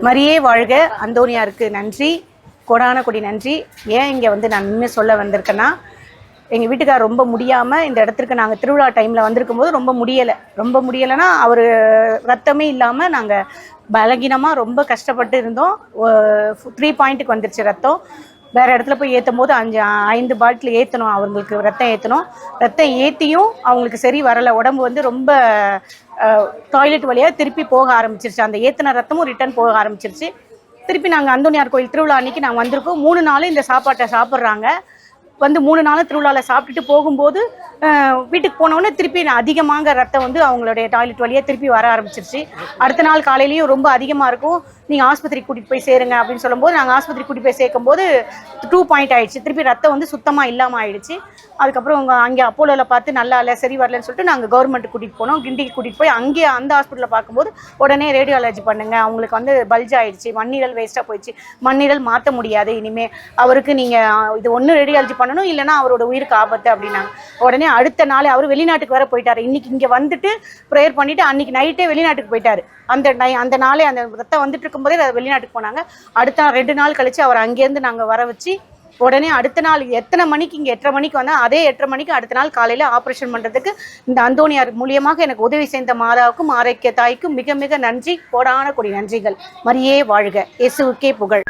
மரியே வாழ்க. அந்தோனியாருக்கு நன்றி, கோடான கொடி நன்றி. ஏன் இங்கே வந்து நான் இன்னும் சொல்ல வந்திருக்கேன்னா, எங்கள் வீட்டுக்கார் ரொம்ப முடியாமல் இந்த இடத்துக்கு நாங்கள் திருவிழா டைமில் வந்திருக்கும் போது ரொம்ப முடியலைன்னா அவர் ரத்தமே இல்லாமல் நாங்கள் பலகீனமாக ரொம்ப கஷ்டப்பட்டு இருந்தோம். 3 பாயிண்ட்டுக்கு வந்துருச்சு ரத்தம். வேறு இடத்துல போய் ஏற்றும் போது 5 பாட்டில் ஏற்றணும், அவங்களுக்கு ரத்தம் ஏற்றணும். ரத்தம் ஏற்றியும் அவங்களுக்கு சரி வரலை. உடம்பு வந்து ரொம்ப டாய்லெட் வழியாக திருப்பி போக ஆரம்பிச்சிருச்சு. அந்த ஏற்றின ரத்தமும் ரிட்டர்ன் போக ஆரம்பிச்சிருச்சு. திருப்பி நாங்கள் அந்தோனியார் கோயில் திருவிழா அன்றைக்கி நாங்கள் வந்திருக்கோம். 3 நாள் இந்த சாப்பாட்டை சாப்பிட்றாங்க. வந்து 3 நாளும் திருவிழாவில் சாப்பிட்டுட்டு போகும்போது வீட்டுக்கு போனோடனே திருப்பி அதிகமாக ரத்தம் வந்து அவங்களுடைய டாய்லெட் வழியாக திருப்பி வர ஆரம்பிச்சிருச்சு. அடுத்த நாள் காலையிலையும் ரொம்ப அதிகமாக இருக்கும். நீங்கள் ஆஸ்பத்திரிக்கு கூட்டிகிட்டு போய் சேருங்க அப்படின்னு சொல்லும்போது நாங்கள் ஆஸ்பத்திரி கூட்டிகிட்டு போய் சேர்க்கும்போது 2 பாயிண்ட் ஆகிடுச்சு. திருப்பி ரத்தம் வந்து சுத்தமாக இல்லாமல் ஆகிடுச்சு. அதுக்கப்புறம் அங்கே அப்போலோவில் பார்த்து நல்லா இல்லை, சரி வரலன்னு சொல்லிட்டு நாங்கள் கவர்மெண்ட்டுக்கு கூட்டிகிட்டு போனோம். கிண்டிக்கு கூட்டிகிட்டு போய் அங்கே அந்த ஹாஸ்பிட்டலில் பார்க்கும்போது உடனே ரேடியாலஜி பண்ணுங்கள், அவங்களுக்கு வந்து பல்ஜ் ஆகிடுச்சு, மண்ணீரல் வேஸ்ட்டாக போயிடுச்சு, மண்ணீரல் மாற்ற முடியாது இனிமேல், அவருக்கு நீங்கள் இது ஒன்று ரேடியாலஜி பண்ணணும், இல்லைனா அவரோட உயிருக்கு ஆபத்து அப்படின்னாங்க. உடனே அடுத்த நாள் அவர் வெளிநாட்டுக்கு வேற போயிட்டார். இன்னைக்கு இங்கே வந்துட்டு ப்ரேயர் பண்ணிட்டு அன்னைக்கு நைட்டே வெளிநாட்டுக்கு போயிட்டார். அந்த நாளே அந்த ரத்தம் வந்துட்டு இருக்கும்போதே வெளிநாட்டுக்கு போனாங்க. அடுத்த 2 நாள் கழிச்சு அவர் அங்கேருந்து நாங்கள் வர வச்சு உடனே அடுத்த நாள் எத்தனை மணிக்கு இங்கே 8:30 மணிக்கு வந்தால் அதே 8:30 மணிக்கு அடுத்த நாள் காலையில் ஆப்ரேஷன் பண்ணுறதுக்கு இந்த அந்தோனியார் மூலியமாக எனக்கு உதவி செய்த மாதாவுக்கும் ஆரோக்கிய தாய்க்கும் மிக மிக நன்றி, கோடான கொடி நன்றிகள். மரியே வாழ்க. இயேசுவுக்கே புகழ்.